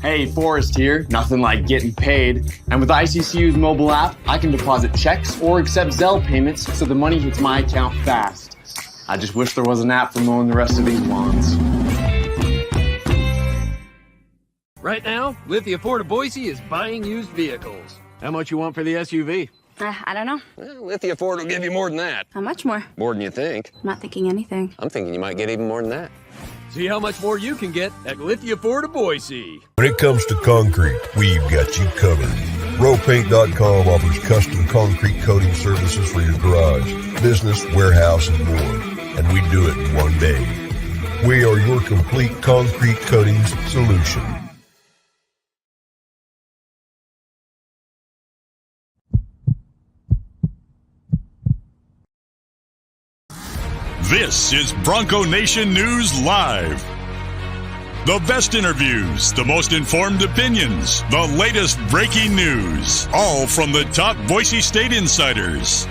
Hey, Forrest here. Nothing like getting paid. And with ICCU's mobile app, I can deposit checks or accept Zelle payments so the money hits my account fast. I just wish there was an app for mowing the rest of these lawns. Right now, Lithia Ford of Boise is buying used vehicles. How much you want for the SUV? I don't know. Well, Lithia Ford will give you more than that. How much more? More than you think. I'm not thinking anything. I'm thinking you might get even more than that. See how much more you can get at Lithia Ford of Boise. When it comes to concrete, we've got you covered. RowPaint.com offers custom concrete coating services for your garage, business, warehouse, and more. And we do it in one day. We are your complete concrete coatings solution. This is Bronco Nation News Live. The best interviews, the most informed opinions, the latest breaking news, all from the top Boise State insiders.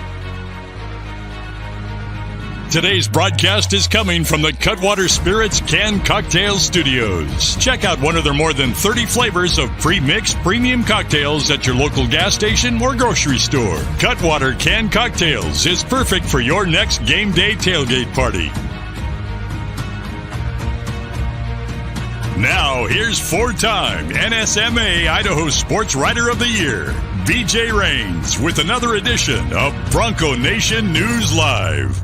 Today's broadcast is coming from the Cutwater Spirits Canned Cocktail Studios. Check out one of their more than 30 flavors of pre-mixed premium cocktails at your local gas station or grocery store. Cutwater Canned Cocktails is perfect for your next game day tailgate party. Now, here's four-time NSMA Idaho Sports Writer of the Year, BJ Rains, with another edition of Bronco Nation News Live.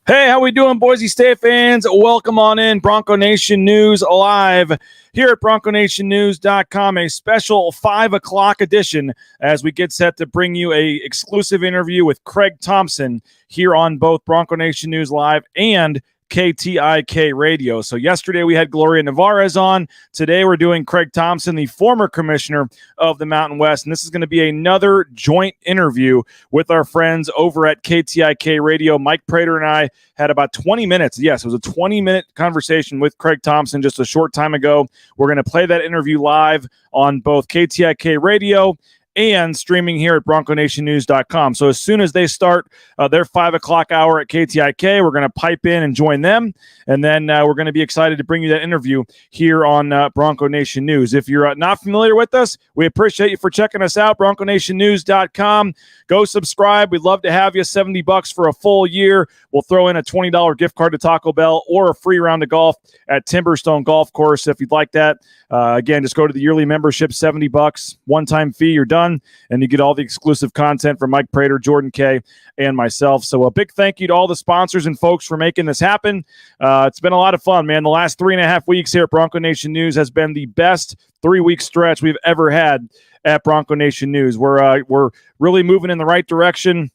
Hey, how we doing, Boise State fans? Welcome on in. Bronco Nation News Live here at BroncoNationNews.com, a special 5 o'clock edition as we get set to bring you a exclusive interview with Craig Thompson here on both Bronco Nation News Live and KTIK Radio. So yesterday we had Gloria Nevarez on. Today we're doing Craig Thompson, the former commissioner of the Mountain West. And this is going to be another joint interview with our friends over at KTIK Radio. Mike Prater and I had about 20 minutes. Yes, it was a 20-minute conversation with Craig Thompson just a short time ago. We're going to play that interview live on both KTIK Radio and streaming here at BroncoNationNews.com. So as soon as they start their 5 o'clock hour at KTIK, we're going to pipe in and join them. And then we're going to be excited to bring you that interview here on Bronco Nation News. If you're not familiar with us, we appreciate you for checking us out, BroncoNationNews.com. Go subscribe. We'd love to have you. $70 for a full year. We'll throw in a $20 gift card to Taco Bell or a free round of golf at Timberstone Golf Course if you'd like that. Again, just go to the yearly membership, $70, one-time fee, you're done, and you get all the exclusive content from Mike Prater, Jordan Kay, and myself. So a big thank you to all the sponsors and folks for making this happen. It's been a lot of fun, man. The last 3.5 weeks here at Bronco Nation News has been the best 3-week stretch we've ever had at Bronco Nation News. We're really moving in the right direction.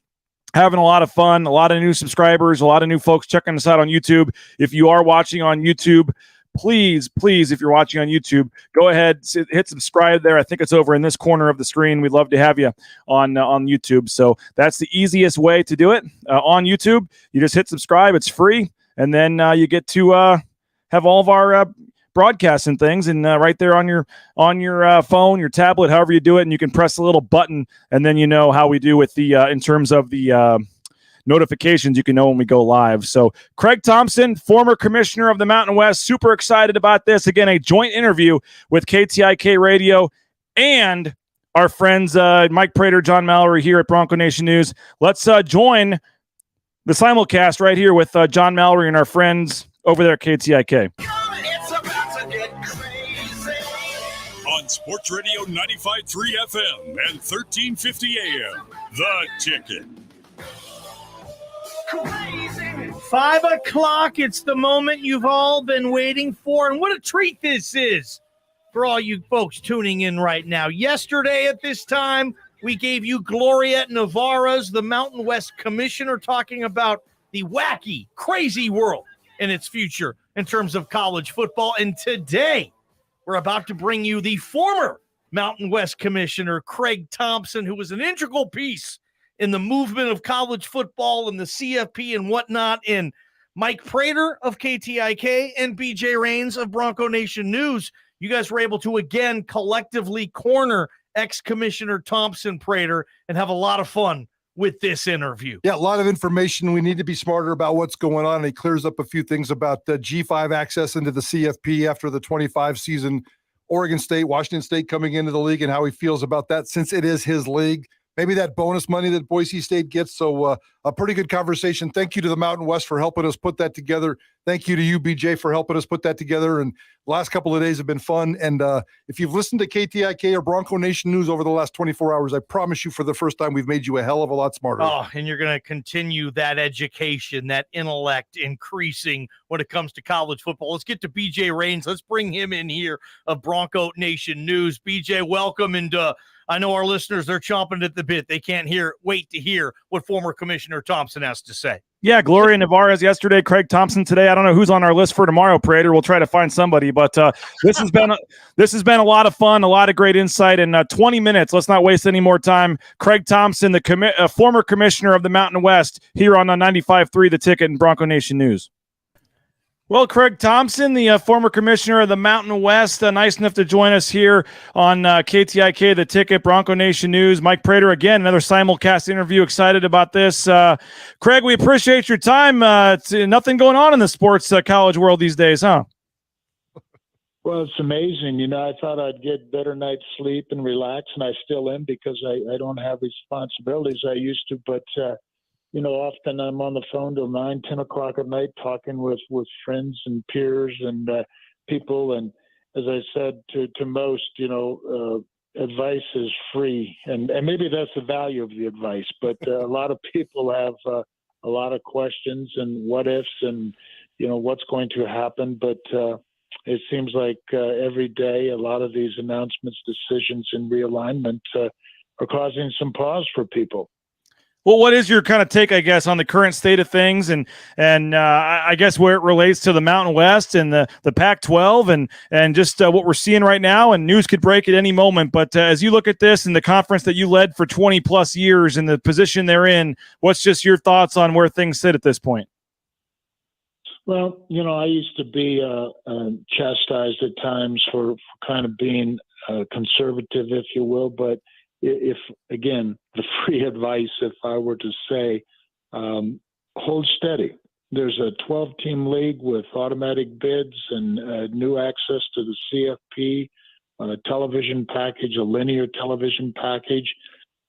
Having a lot of fun, a lot of new subscribers, a lot of new folks checking us out on YouTube. If you are watching on YouTube, please, if you're watching on YouTube, go ahead, hit subscribe there. I think it's over in this corner of the screen. We'd love to have you on YouTube. So that's the easiest way to do it on YouTube. You just hit subscribe. It's free. And then you get to have all of our broadcasts and things, and right there on your phone, your tablet, however you do it, and you can press a little button, and then you know how we do with the in terms of the notifications. You can know when we go live. So Craig Thompson, former commissioner of the Mountain West, super excited about this. Again, a joint interview with KTIK Radio and our friends Mike Prater, John Mallory here at Bronco Nation News. Let's join the simulcast right here with John Mallory and our friends over there at KTIK. On Sports Radio 95.3 FM and 1350 AM, The Ticket. 5 o'clock, it's the moment you've all been waiting for, and what a treat this is for all you folks tuning in right now. Yesterday at this time, we gave you Gloria Nevarez, the Mountain West Commissioner, talking about the wacky, crazy world and its future in terms of college football. And today, we're about to bring you the former Mountain West Commissioner, Craig Thompson, who was an integral piece in the movement of college football and the CFP and whatnot, in Mike Prater of KTIK and BJ Rains of Bronco Nation News. You guys were able to, again, collectively corner ex-Commissioner Thompson Prater and have a lot of fun with this interview. Yeah, a lot of information. We need to be smarter about what's going on. He clears up a few things about the G5 access into the CFP after the 25 season Oregon State, Washington State coming into the league and how he feels about that since it is his league. Maybe that bonus money that Boise State gets. So a pretty good conversation. Thank you to the Mountain West for helping us put that together. Thank you to you, BJ, for helping us put that together. And the last couple of days have been fun. And if you've listened to KTIK or Bronco Nation News over the last 24 hours, I promise you for the first time, we've made you a hell of a lot smarter. Oh, and you're going to continue that education, that intellect increasing when it comes to college football. Let's get to BJ Rains. Let's bring him in here of Bronco Nation News. BJ, welcome. And I know our listeners, they're chomping at the bit. They can't wait to hear what former Commissioner Thompson has to say. Yeah, Gloria Navarez yesterday, Craig Thompson today. I don't know who's on our list for tomorrow, Prater. We'll try to find somebody, but this has been a lot of fun, a lot of great insight in 20 minutes. Let's not waste any more time. Craig Thompson, the former commissioner of the Mountain West, here on 95.3 The Ticket and Bronco Nation News. Well, Craig Thompson, the former commissioner of the Mountain West, nice enough to join us here on KTIK, The Ticket, Bronco Nation News. Mike Prater, again, another simulcast interview. Excited about this. Craig, we appreciate your time. Nothing going on in the sports college world these days, huh? Well, it's amazing. I thought I'd get better night's sleep and relax, and I still am because I don't have responsibilities I used to, but often I'm on the phone till 9, 10 o'clock at night talking with friends and peers and people. And as I said to most, advice is free. And maybe that's the value of the advice. But a lot of people have a lot of questions and what ifs and, what's going to happen. But it seems like every day a lot of these announcements, decisions, and realignment are causing some pause for people. Well, what is your kind of take, I guess, on the current state of things and I guess where it relates to the Mountain West and the Pac-12 and just what we're seeing right now? And news could break at any moment. But as you look at this and the conference that you led for 20 plus years and the position they're in, what's just your thoughts on where things sit at this point? Well, I used to be chastised at times for kind of being conservative, if you will, but if, again, the free advice, if I were to say, hold steady. There's a 12-team league with automatic bids and new access to the CFP, a television package, a linear television package.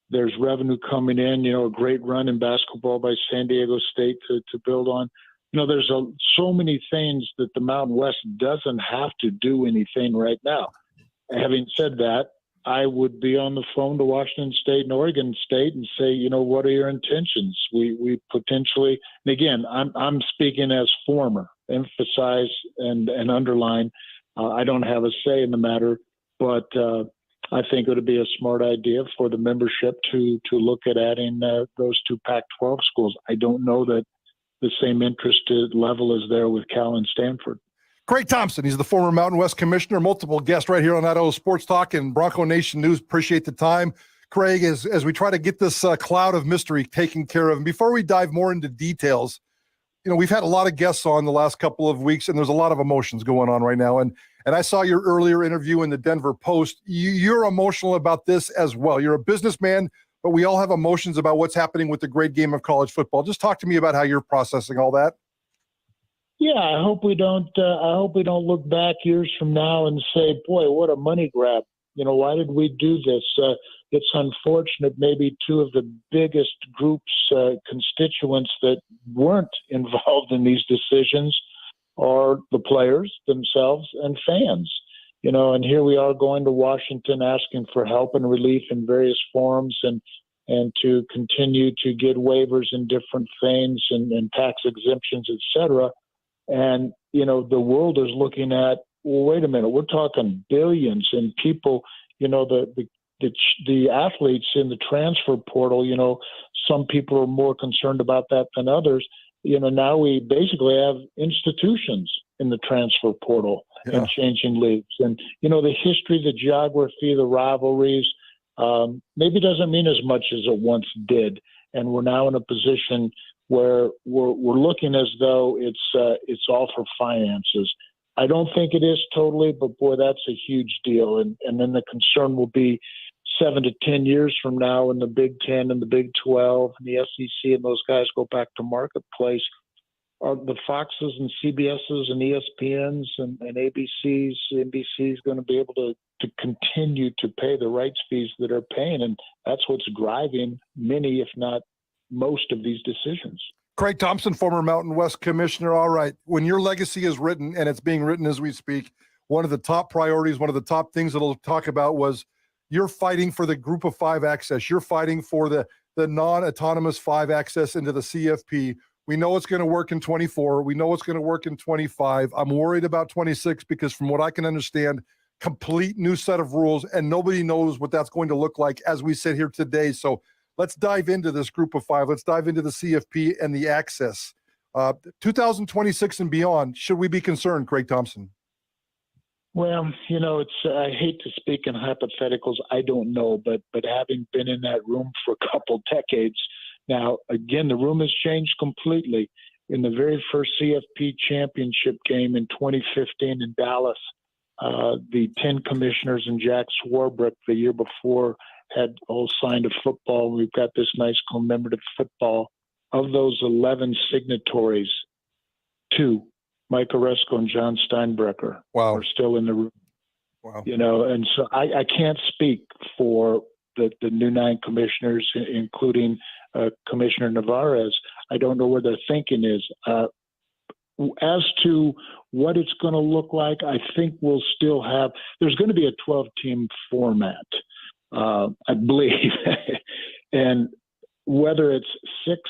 There's revenue coming in, a great run in basketball by San Diego State to build on. There's so many things that the Mountain West doesn't have to do anything right now. Having said that, I would be on the phone to Washington State and Oregon State and say, what are your intentions? We potentially, and again, I'm speaking as former, emphasize and underline. I don't have a say in the matter, but I think it would be a smart idea for the membership to look at adding those two Pac-12 schools. I don't know that the same interest level is there with Cal and Stanford. Craig Thompson, he's the former Mountain West commissioner, multiple guests right here on Idaho Sports Talk and Bronco Nation News. Appreciate the time. Craig, as we try to get this cloud of mystery taken care of, and before we dive more into details, we've had a lot of guests on the last couple of weeks, and there's a lot of emotions going on right now. And I saw your earlier interview in the Denver Post. You're emotional about this as well. You're a businessman, but we all have emotions about what's happening with the great game of college football. Just talk to me about how you're processing all that. Yeah, I hope we don't look back years from now and say, boy, what a money grab. Why did we do this? It's unfortunate maybe two of the biggest groups, constituents that weren't involved in these decisions are the players themselves and fans. And here we are going to Washington asking for help and relief in various forms and to continue to get waivers in different things and tax exemptions, et cetera. And, the world is looking at, well, wait a minute, we're talking billions and people, the athletes in the transfer portal, some people are more concerned about that than others. Now we basically have institutions in the transfer portal and changing leagues. And, the history, the geography, the rivalries, maybe doesn't mean as much as it once did. And we're now in a position where we're looking as though it's all for finances. I don't think it is totally, but boy, that's a huge deal. And then the concern will be 7 to 10 years from now when the Big Ten and the Big 12 and the SEC and those guys go back to marketplace. the Foxes and CBSs and ESPNs and ABCs, NBCs going to be able to continue to pay the rights fees that are paying? And that's what's driving many, if not most, of these decisions. Craig Thompson, former Mountain West commissioner. All right. When your legacy is written, and it's being written as we speak, one of the top priorities, one of the top things that we'll talk about was you're fighting for the group of five access. You're fighting for the non-autonomous five access into the CFP. We know it's going to work in 24. We know it's going to work in 25. I'm worried about 26 because from what I can understand, complete new set of rules, and nobody knows what that's going to look like as we sit here today. So let's dive into this group of five. Let's dive into the CFP and the access. 2026 and beyond, should we be concerned, Craig Thompson? Well, I hate to speak in hypotheticals. I don't know, but having been in that room for a couple decades now, again, the room has changed completely. In the very first CFP championship game in 2015 in Dallas, the 10 commissioners and Jack Swarbrick the year before had all signed a football. We've got this nice commemorative football. Of those 11 signatories, 2, Mike Oresco and John Steinbrecher, are still in the room. Wow. And so I can't speak for the new 9 commissioners, including Commissioner Navarez. I don't know where their thinking is. As to what it's going to look like, I think we'll still have – there's going to be a 12-team format, I believe. And whether it's 6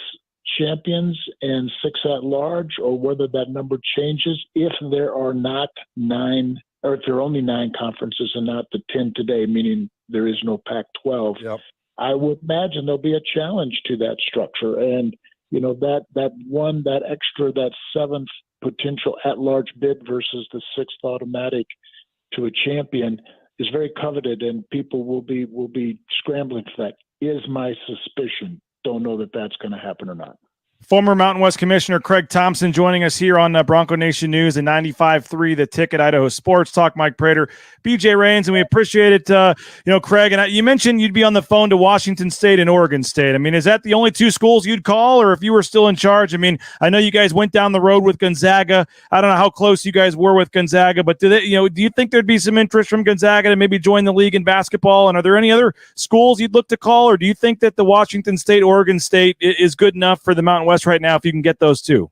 champions and 6 at large, or whether that number changes, if there are not 9 – or if there are only 9 conferences and not the 10 today, meaning there is no Pac-12, I would imagine there'll be a challenge to that structure. And, that extra, that 7th potential at-large bid versus the 6th automatic to a champion is very coveted, and people will be scrambling for that, is my suspicion. Don't know that that's going to happen or not. Former Mountain West Commissioner Craig Thompson joining us here on Bronco Nation News and 95.3 The Ticket, Idaho Sports Talk. Mike Prater, BJ Rains, and we appreciate it. Craig, and you mentioned you'd be on the phone to Washington State and Oregon State. I mean, is that the only 2 schools you'd call, or if you were still in charge? I mean, I know you guys went down the road with Gonzaga. I don't know how close you guys were with Gonzaga, but do you think there'd be some interest from Gonzaga to maybe join the league in basketball? And are there any other schools you'd look to call, or do you think that the Washington State, Oregon State is good enough for the Mountain West right now if you can get those 2?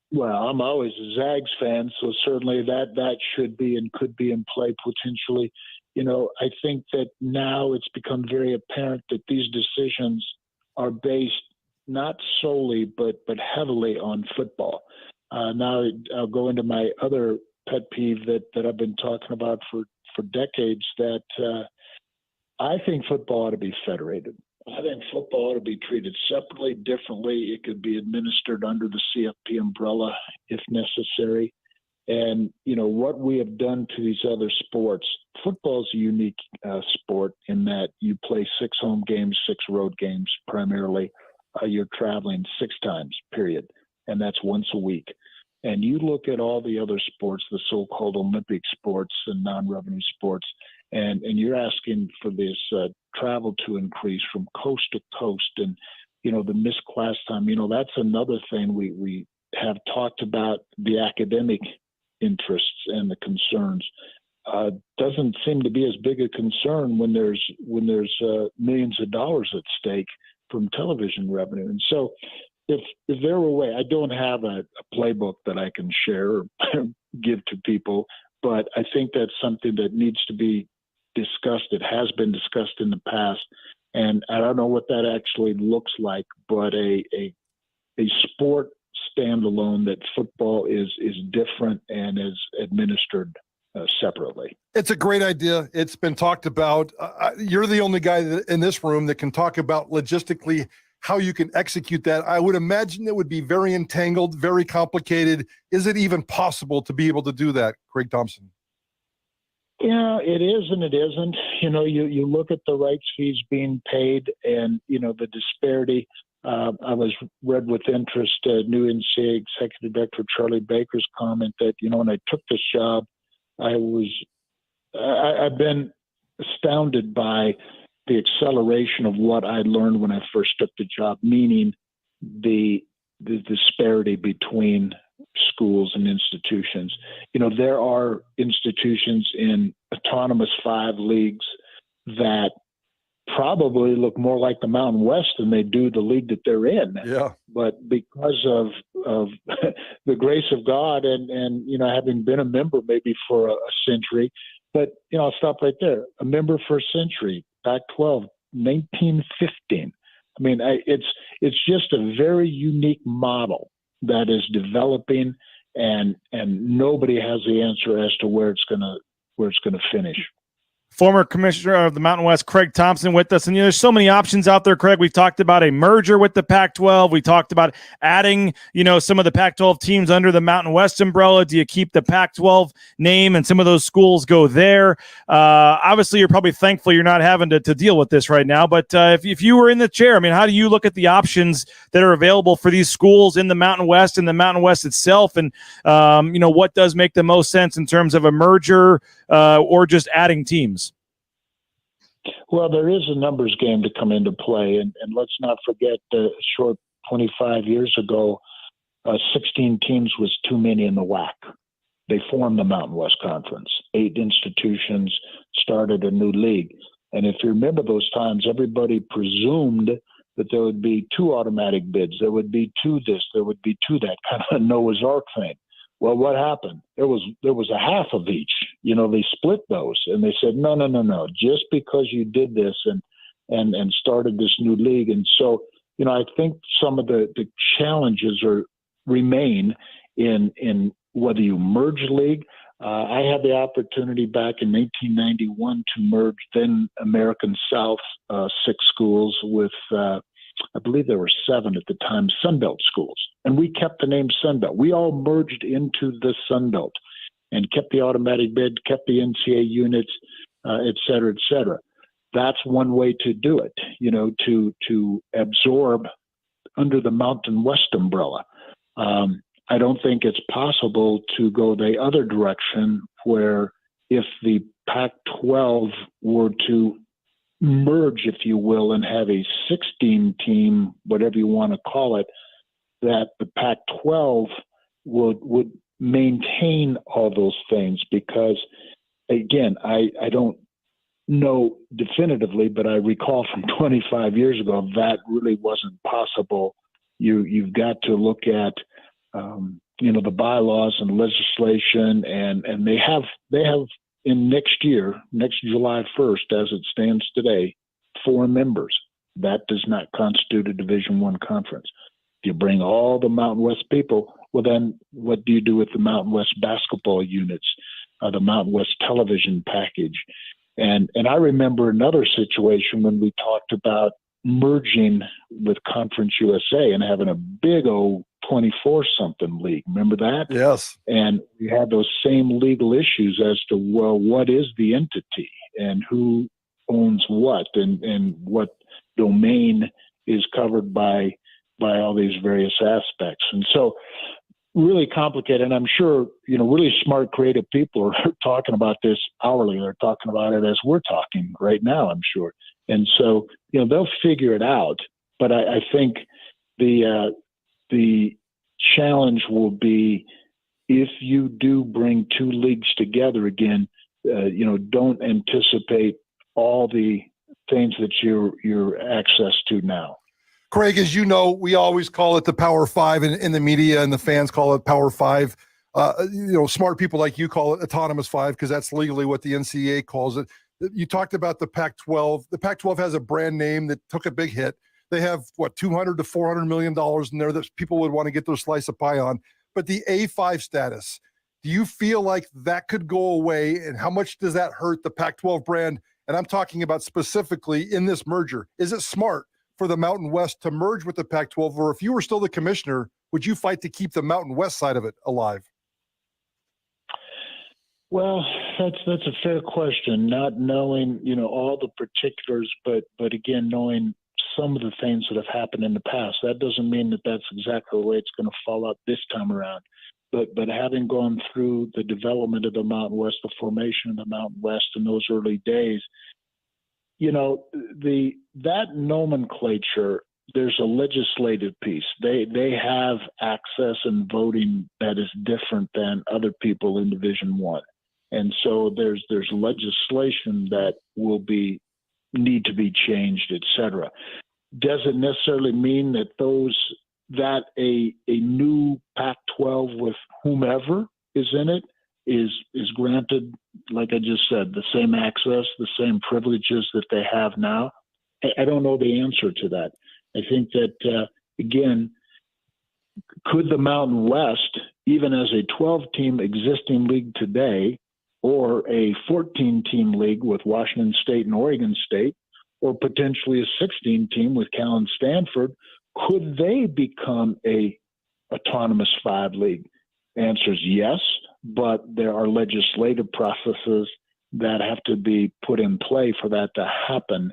Well, I'm always a Zags fan, so certainly that should be and could be in play potentially. I think that now it's become very apparent that these decisions are based not solely but heavily on football. Now I'll go into my other pet peeve that I've been talking about for decades, that I think football ought to be federated. I think football ought to be treated separately, differently. It could be administered under the CFP umbrella if necessary. And, what we have done to these other sports, football is a unique sport in that you play 6 home games, 6 road games primarily. You're traveling 6 times, period. And that's once a week. And you look at all the other sports, the so-called Olympic sports and non-revenue sports, and you're asking for this travel to increase from coast to coast, and the missed class time. That's another thing we have talked about, the academic interests and the concerns. Doesn't seem to be as big a concern when there's millions of dollars at stake from television revenue. And so, if there were a way, I don't have a playbook that I can share or give to people, but I think that's something that needs to be discussed. It has been discussed in the past, and I don't know what that actually looks like, but a sport standalone that football is different and is administered separately. It's a great idea. It's been talked about. You're the only guy in this room that can talk about logistically how you can execute that. I would imagine it would be very entangled, very complicated. Is it even possible to be able to do that, Craig Thompson? Yeah, it is and it isn't. You look at the rights fees being paid and, the disparity. I was read with interest new NCAA Executive Director Charlie Baker's comment that, when I took this job, I've been astounded by the acceleration of what I learned when I first took the job, meaning the the disparity between schools and institutions. There are institutions in autonomous 5 leagues that probably look more like the Mountain West than they do the league that they're in. Yeah. But because of the grace of God and having been a member maybe for a century, but I'll stop right there. A member for a century, Pac-12, 1915. I mean, it's just a very unique model that is developing, and nobody has the answer as to where it's gonna finish. Former commissioner of the Mountain West, Craig Thompson, with us. And there's so many options out there, Craig. We've talked about a merger with the Pac-12. We talked about adding, some of the Pac-12 teams under the Mountain West umbrella. Do you keep the Pac-12 name and some of those schools go there? Obviously, you're probably thankful you're not having to deal with this right now. But if you were in the chair, I mean, how do you look at the options that are available for these schools in the Mountain West and the Mountain West itself? And, what does make the most sense in terms of a merger or just adding teams? Well, there is a numbers game to come into play, and let's not forget a short 25 years ago, 16 teams was too many in the WAC. They formed the Mountain West Conference. 8 institutions started a new league. And if you remember those times, everybody presumed that there would be 2 automatic bids. There would be 2 this, there would be 2 that, kind of a Noah's Ark thing. Well, what happened? There was a half of each. They split those, and they said, no. Just because you did this and started this new league, and so I think some of the challenges remain in whether you merge league. I had the opportunity back in 1991 to merge then American South 6 schools with. I believe there were 7 at the time, Sunbelt schools. And we kept the name Sunbelt. We all merged into the Sunbelt and kept the automatic bid, kept the NCAA units, et cetera, et cetera. That's one way to do it, to absorb under the Mountain West umbrella. I don't think it's possible to go the other direction, where if the Pac-12 were to merge, if you will, and have a 16-team, whatever you want to call it, that the Pac-12 would maintain all those things. Because, again, I don't know definitively, but I recall from 25 years ago that really wasn't possible. You've got to look at the bylaws and legislation, and they have in next July 1st, as it stands today, 4 members. That does not constitute a Division I conference. If you bring all the Mountain West people, well, then what do you do with the Mountain West basketball units, the Mountain West television package? And I remember another situation when we talked about merging with Conference USA and having a big old 24-something league. Remember that? Yes. And we had those same legal issues as to, well, what is the entity and who owns what, and what domain is covered by all these various aspects. And so really complicated. And I'm sure, really smart, creative people are talking about this hourly. They're talking about it as we're talking right now, I'm sure. And so, they'll figure it out. But I think the challenge will be, if you do bring 2 leagues together again, don't anticipate all the things that you're access to now. Craig, as you know, we always call it the Power 5 in the media, and the fans call it Power 5. Smart people like you call it Autonomous 5, because that's legally what the NCAA calls it. You talked about the Pac-12. The Pac-12 has a brand name that took a big hit. They have, $200 to $400 million in there that people would want to get their slice of pie on. But the A5 status, do you feel like that could go away? And how much does that hurt the Pac-12 brand? And I'm talking about specifically in this merger. Is it smart for the Mountain West to merge with the Pac-12? Or if you were still the commissioner, would you fight to keep the Mountain West side of it alive? Well, that's a fair question. Not knowing, all the particulars, but again, knowing some of the things that have happened in the past. That doesn't mean that that's exactly the way it's going to fall out this time around. But having gone through the development of the Mountain West, the formation of the Mountain West in those early days, that nomenclature there's a legislative piece. They have access and voting that is different than other people in Division I. And so there's legislation that will need to be changed, et cetera. Does it necessarily mean that a new Pac-12 with whomever is in it is granted, like I just said, the same access, the same privileges that they have now? I don't know the answer to that. I think that, again, could the Mountain West, even as a 12-team existing league today, or a 14-team league with Washington State and Oregon State, or potentially a 16-team with Cal and Stanford, could they become a autonomous 5 league? Answer is yes, but there are legislative processes that have to be put in play for that to happen.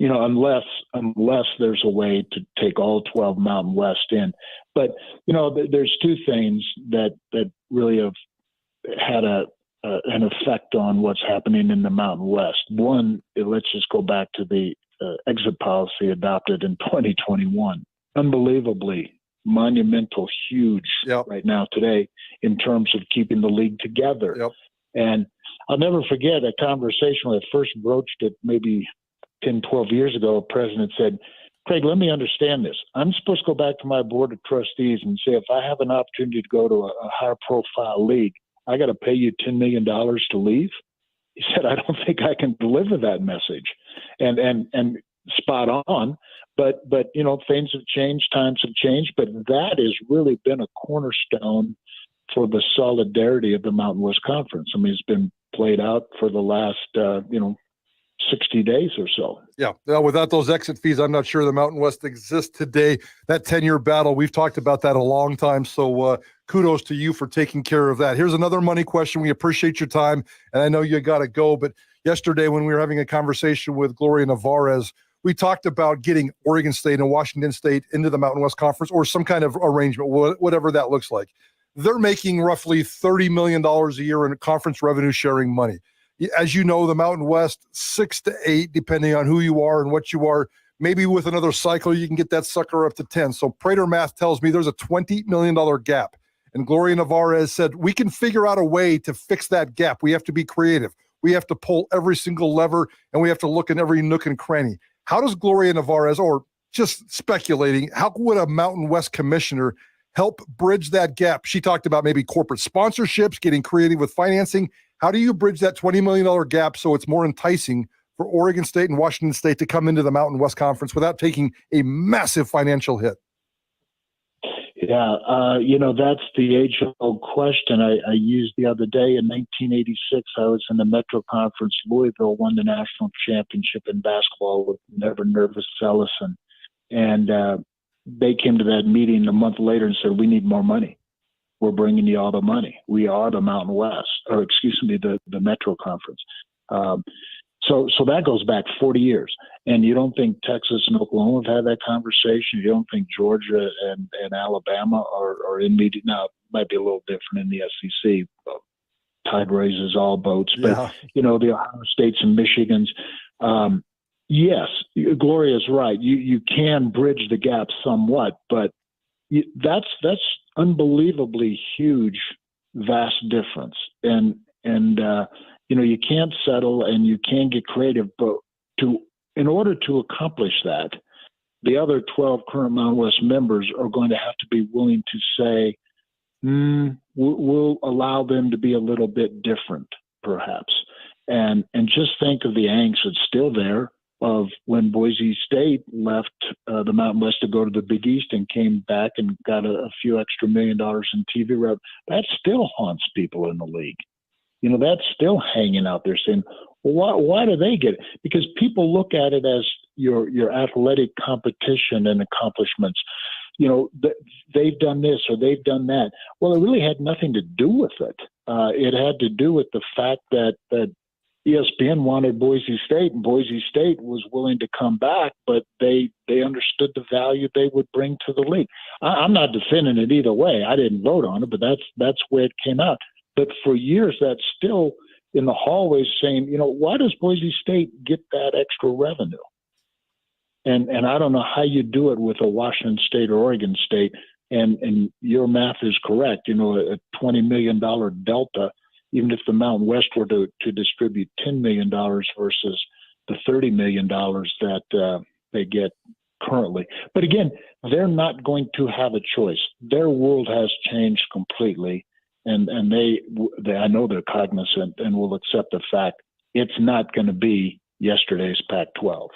Unless there's a way to take all 12 Mountain West in. But, there's two things that really have had an effect on what's happening in the Mountain West. One, let's just go back to the exit policy adopted in 2021. Unbelievably monumental, huge right now today in terms of keeping the league together. Yep. And I'll never forget a conversation when I first broached it maybe 10, 12 years ago. A president said, Craig, let me understand this. I'm supposed to go back to my board of trustees and say, if I have an opportunity to go to a higher profile league, I got to pay you $10 million to leave? He said, I don't think I can deliver that message. And spot on. But things have changed, times have changed, but that has really been a cornerstone for the solidarity of the Mountain West Conference. I mean, it's been played out for the last, 60 days or so. Yeah. Without those exit fees, I'm not sure the Mountain West exists today. That 10-year battle, we've talked about that a long time. So kudos to you for taking care of that. Here's another money question. We appreciate your time, and I know you got to go. But yesterday when we were having a conversation with Gloria Nevarez, we talked about getting Oregon State and Washington State into the Mountain West Conference or some kind of arrangement, whatever that looks like. They're making roughly $30 million a year in conference revenue sharing money. As you know, the Mountain West, 6 to 8, depending on who you are and what you are. Maybe with another cycle, you can get that sucker up to 10. So Prater math tells me there's a $20 million gap. And Gloria Nevarez said, we can figure out a way to fix that gap. We have to be creative. We have to pull every single lever, and we have to look in every nook and cranny. How does Gloria Nevarez, or just speculating, how would a Mountain West commissioner help bridge that gap? She talked about maybe corporate sponsorships, getting creative with financing. How do you bridge that $20 million gap so it's more enticing for Oregon State and Washington State to come into the Mountain West Conference without taking a massive financial hit? Yeah, that's the age-old question I used the other day. In 1986, I was in the Metro Conference. Louisville won the national championship in basketball with Never Nervous Ellison. And they came to that meeting a month later and said, we need more money. We're bringing you all the money. We are the Mountain West, or excuse me, the Metro Conference. So that goes back 40 years. And you don't think Texas and Oklahoma have had that conversation? You don't think Georgia and Alabama are in meeting? Now, it might be a little different in the SEC. Tide raises all boats. But, the Ohio States and Michigans, yes, Gloria's right. You can bridge the gap somewhat, but that's unbelievably huge, vast difference. And you can't settle and you can get creative, but in order to accomplish that, the other 12 current Mountain West members are going to have to be willing to say, we'll allow them to be a little bit different, perhaps. And just think of the angst that's still there of when Boise State left the Mountain West to go to the Big East and came back and got a few extra $1 million in TV revenue. That still haunts people in the league. That's still hanging out there saying, well, why do they get it? Because people look at it as your athletic competition and accomplishments. They've done this or they've done that. Well, it really had nothing to do with it. It had to do with the fact that ESPN wanted Boise State, and Boise State was willing to come back, but they understood the value they would bring to the league. I'm not defending it either way. I didn't vote on it, but that's where it came out. But for years, that's still in the hallways saying, why does Boise State get that extra revenue? And I don't know how you do it with a Washington State or Oregon State. And your math is correct. A $20 million delta, even if the Mountain West were to distribute $10 million versus the $30 million that they get currently. But again, they're not going to have a choice. Their world has changed completely, and they I know they're cognizant and will accept the fact it's not going to be yesterday's Pac-12.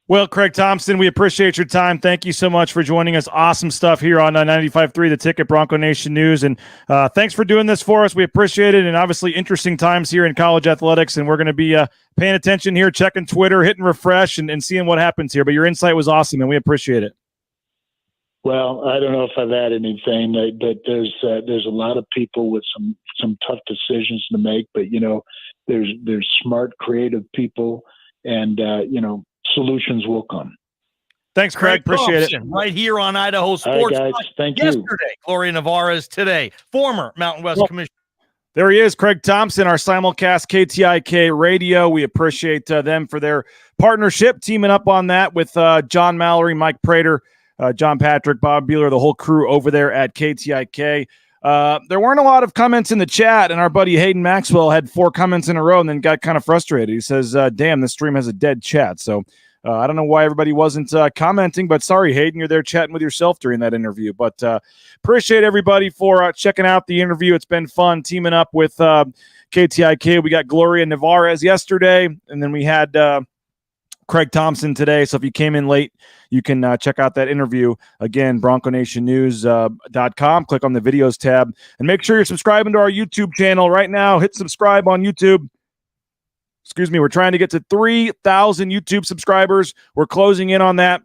Well, Craig Thompson, we appreciate your time. Thank you so much for joining us. Awesome stuff here on 95.3 The Ticket, Bronco Nation News. And thanks for doing this for us. We appreciate it. And obviously interesting times here in college athletics. And we're going to be paying attention here, checking Twitter, hitting refresh, and seeing what happens here. But your insight was awesome, and we appreciate it. Well, I don't know if I've had anything, but there's a lot of people with some tough decisions to make. But, there's smart, creative people, and, solutions will come. Thanks, Craig. Appreciate Thompson, it. Right here on Idaho Sports. All right, guys. Thank you. Yesterday, Gloria Navarez today, former Mountain West Commissioner. There he is, Craig Thompson, our Simulcast KTIK radio. We appreciate them for their partnership, teaming up on that with John Mallory, Mike Prater, John Patrick, Bob Bueller, the whole crew over there at KTIK. There weren't a lot of comments in the chat, and our buddy Hayden Maxwell had 4 comments in a row and then got kind of frustrated. He says, damn, this stream has a dead chat. So I don't know why everybody wasn't commenting, but sorry, Hayden, you're there chatting with yourself during that interview. But appreciate everybody for checking out the interview. It's been fun teaming up with KTIK. We got Gloria Navarez yesterday, and then we had Craig Thompson today. So if you came in late, you can check out that interview. Again, BroncoNationNews.com. Click on the videos tab and make sure you're subscribing to our YouTube channel right now. Hit subscribe on YouTube. Excuse me. We're trying to get to 3,000 YouTube subscribers. We're closing in on that.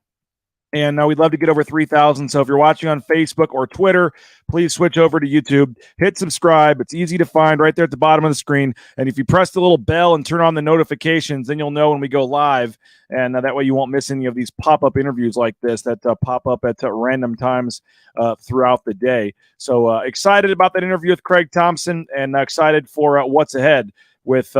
And we'd love to get over 3,000. So if you're watching on Facebook or Twitter, please switch over to YouTube. Hit subscribe. It's easy to find right there at the bottom of the screen. And if you press the little bell and turn on the notifications, then you'll know when we go live. And that way you won't miss any of these pop-up interviews like this that pop up at random times throughout the day. So excited about that interview with Craig Thompson, and excited for what's ahead with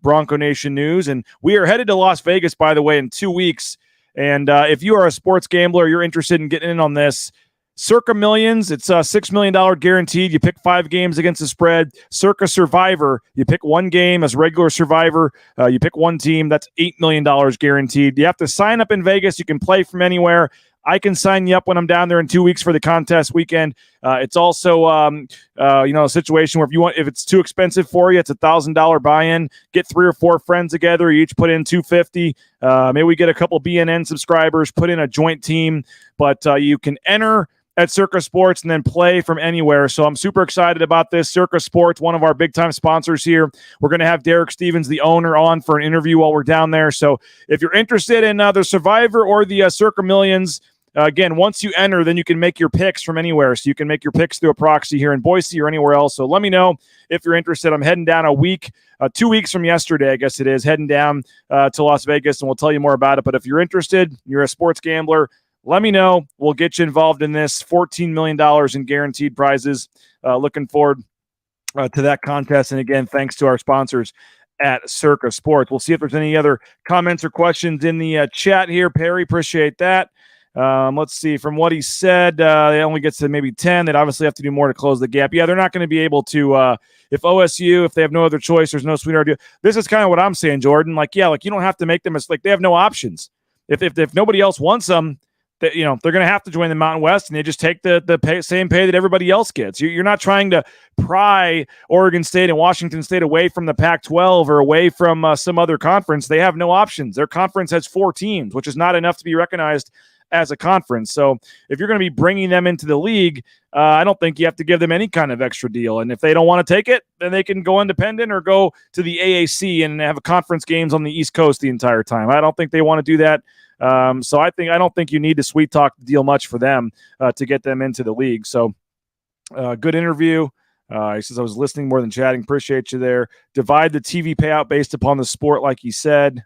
Bronco Nation News. And we are headed to Las Vegas, by the way, in 2 weeks. And if you are a sports gambler, you're interested in getting in on this, Circa Millions, it's $6 million guaranteed. You pick 5 games against the spread. Circa Survivor, you pick 1 game as regular Survivor. You pick 1 team. That's $8 million guaranteed. You have to sign up in Vegas. You can play from anywhere. I can sign you up when I'm down there in 2 weeks for the contest weekend. It's also, a situation where if it's too expensive for you, it's $1,000 buy-in. Get 3 or 4 friends together. You each put in $250. Maybe we get a couple BNN subscribers, put in a joint team. But you can enter at Circa Sports and then play from anywhere. So I'm super excited about this. Circa Sports, one of our big-time sponsors here. We're going to have Derek Stevens, the owner, on for an interview while we're down there. So if you're interested in the Survivor or the Circa Millions, again, once you enter, then you can make your picks from anywhere. So you can make your picks through a proxy here in Boise or anywhere else. So let me know if you're interested. I'm heading down 2 weeks from yesterday, I guess it is, heading down to Las Vegas, and we'll tell you more about it. But if you're interested, you're a sports gambler, let me know. We'll get you involved in this. $14 million in guaranteed prizes. Looking forward to that contest. And again, thanks to our sponsors at Circa Sports. We'll see if there's any other comments or questions in the chat here. Perry, appreciate that. Let's see. From what he said, they only get to maybe 10. They'd obviously have to do more to close the gap. Yeah, they're not going to be able to. If OSU, if they have no other choice, there's no sweetheart deal. This is kind of what I'm saying, Jordan. You don't have to make them as they have no options. If nobody else wants them, they're going to have to join the Mountain West, and they just take the same pay that everybody else gets. You're not trying to pry Oregon State and Washington State away from the Pac-12 or away from some other conference. They have no options. Their conference has 4 teams, which is not enough to be recognized as a conference. So if you're going to be bringing them into the league, I don't think you have to give them any kind of extra deal. And if they don't want to take it, then they can go independent or go to the AAC and have conference games on the East Coast the entire time. I don't think they want to do that. So I don't think you need to sweet talk the deal much for them to get them into the league. So good interview. He says, I was listening more than chatting. Appreciate you there. Divide the TV payout based upon the sport, like he said.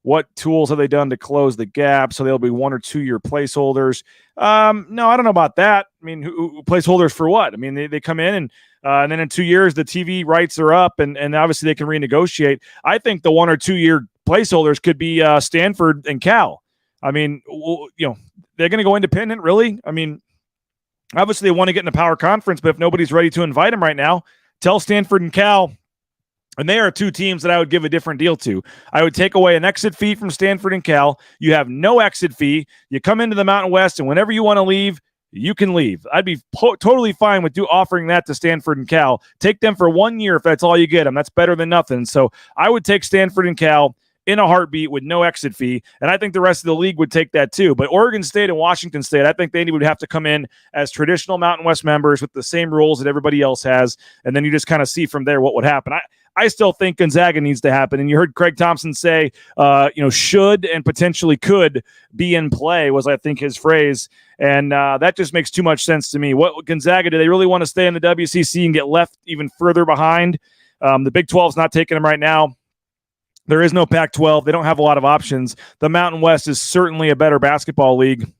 What tools have they done to close the gap? So they'll be 1 or 2 year placeholders. No, I don't know about that. I mean, who placeholders for what? I mean, they come in and then in 2 years, the TV rights are up and obviously they can renegotiate. I think the 1 or 2 year placeholders could be Stanford and Cal. I mean, they're going to go independent, really? I mean, obviously they want to get in the power conference, but if nobody's ready to invite them right now, tell Stanford and Cal. And they are two teams that I would give a different deal to. I would take away an exit fee from Stanford and Cal. You have no exit fee. You come into the Mountain West, and whenever you want to leave, you can leave. I'd be totally fine with offering that to Stanford and Cal. Take them for 1 year if that's all you get them. That's better than nothing. So I would take Stanford and Cal in a heartbeat with no exit fee, and I think the rest of the league would take that too. But Oregon State and Washington State, I think they would have to come in as traditional Mountain West members with the same rules that everybody else has, and then you just kind of see from there what would happen. I still think Gonzaga needs to happen, and you heard Craig Thompson say, should and potentially could be in play was, I think, his phrase, and that just makes too much sense to me. What Gonzaga, do they really want to stay in the WCC and get left even further behind? The Big 12 is not taking them right now. There is no Pac-12. They don't have a lot of options. The Mountain West is certainly a better basketball league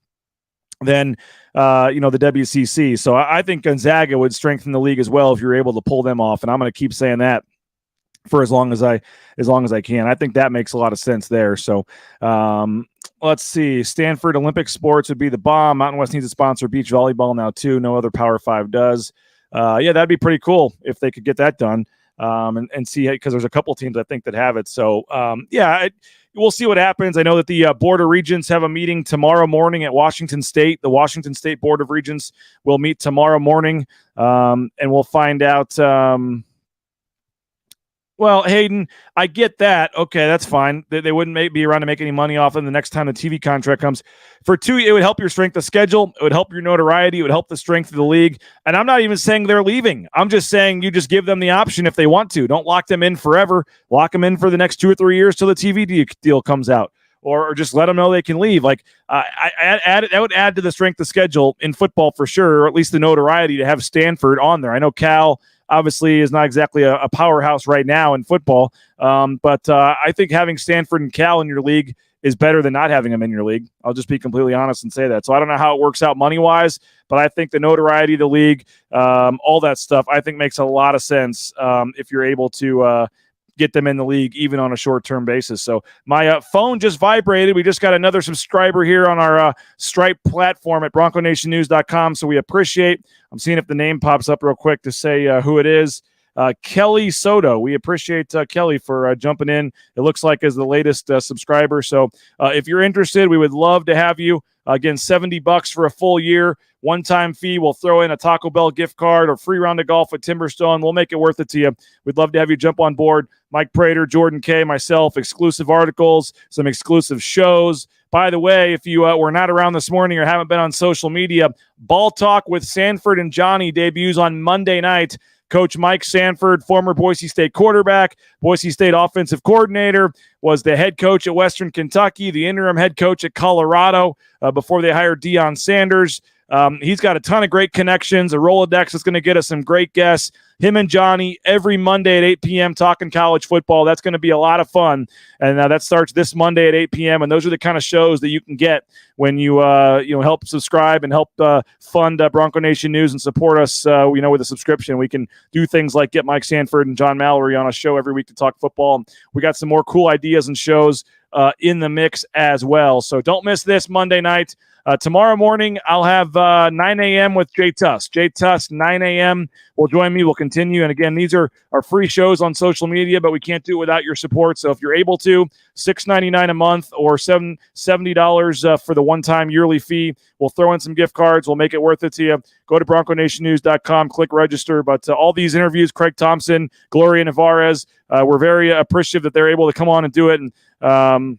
than the WCC. So I think Gonzaga would strengthen the league as well if you're able to pull them off. And I'm going to keep saying that for as long as I can. I think that makes a lot of sense there. So let's see. Stanford Olympic Sports would be the bomb. Mountain West needs to sponsor beach volleyball now too. No other Power 5 does. That'd be pretty cool if they could get that done. And see, because there's a couple teams I think that have it. So, we'll see what happens. I know that the Board of Regents have a meeting tomorrow morning at Washington State. The Washington State Board of Regents will meet tomorrow morning, and we'll find out. Well, Hayden, I get that. Okay, that's fine. They wouldn't be around to make any money off them the next time the TV contract comes. For two, it would help your strength of schedule. It would help your notoriety. It would help the strength of the league. And I'm not even saying they're leaving. I'm just saying you just give them the option if they want to. Don't lock them in forever. Lock them in for the next 2 or 3 years till the TV deal comes out. Or just let them know they can leave. Like that would add to the strength of schedule in football for sure, or at least the notoriety to have Stanford on there. I know Cal obviously is not exactly a powerhouse right now in football, but I think having Stanford and Cal in your league is better than not having them in your league. I'll just be completely honest and say that. So I don't know how it works out money-wise, but I think the notoriety of the league, all that stuff, I think makes a lot of sense if you're able to get them in the league, even on a short-term basis. So my phone just vibrated. We just got another subscriber here on our Stripe platform at BroncoNationNews.com. So we appreciate. I'm seeing if the name pops up real quick to say who it is. Kelly Soto. We appreciate Kelly for jumping in. It looks like as the latest subscriber. So if you're interested, we would love to have you. Again, $70 for a full year. One-time fee. We'll throw in a Taco Bell gift card or free round of golf at Timberstone. We'll make it worth it to you. We'd love to have you jump on board. Mike Prater, Jordan K., myself, exclusive articles, some exclusive shows. By the way, if you were not around this morning or haven't been on social media, Ball Talk with Sanford and Johnny debuts on Monday night. Coach Mike Sanford, former Boise State quarterback, Boise State offensive coordinator, was the head coach at Western Kentucky, the interim head coach at Colorado before they hired Deion Sanders. He's got a ton of great connections, a Rolodex that's going to get us some great guests. Him and Johnny every Monday at 8 p.m. talking college football. That's going to be a lot of fun. And that starts this Monday at 8 p.m. And those are the kind of shows that you can get when you help subscribe and help fund Bronco Nation News and support us with a subscription. We can do things like get Mike Sanford and John Mallory on a show every week to talk football. We got some more cool ideas and shows in the mix as well. So don't miss this Monday night. Tomorrow morning, I'll have 9 a.m. with Jay Tuss. Jay Tuss, 9 a.m. will join me. We'll continue. And again, these are our free shows on social media, but we can't do it without your support. So if you're able to, $6.99 a month or $70 for the one-time yearly fee. We'll throw in some gift cards. We'll make it worth it to you. Go to BroncoNationNews.com, click register. But all these interviews, Craig Thompson, Gloria Nevarez, we're very appreciative that they're able to come on and do it. And,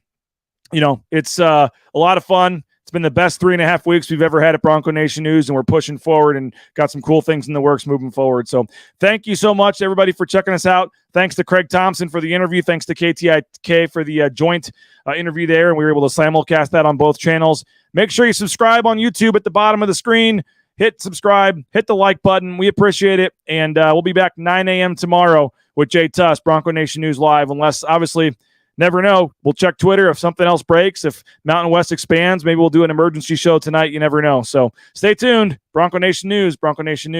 it's a lot of fun. It's been the best 3.5 weeks we've ever had at Bronco Nation News, and we're pushing forward and got some cool things in the works moving forward. So thank you so much, everybody, for checking us out. Thanks to Craig Thompson for the interview. Thanks to KTIK for the joint interview there, and we were able to simulcast that on both channels. Make sure you subscribe on YouTube at the bottom of the screen. Hit subscribe, hit the like button. We appreciate it, and we'll be back 9 a.m. tomorrow with Jay Tuss, Bronco Nation News Live, unless, obviously, never know. We'll check Twitter if something else breaks. If Mountain West expands, maybe we'll do an emergency show tonight. You never know. So stay tuned. Bronco Nation News, Bronco Nation News.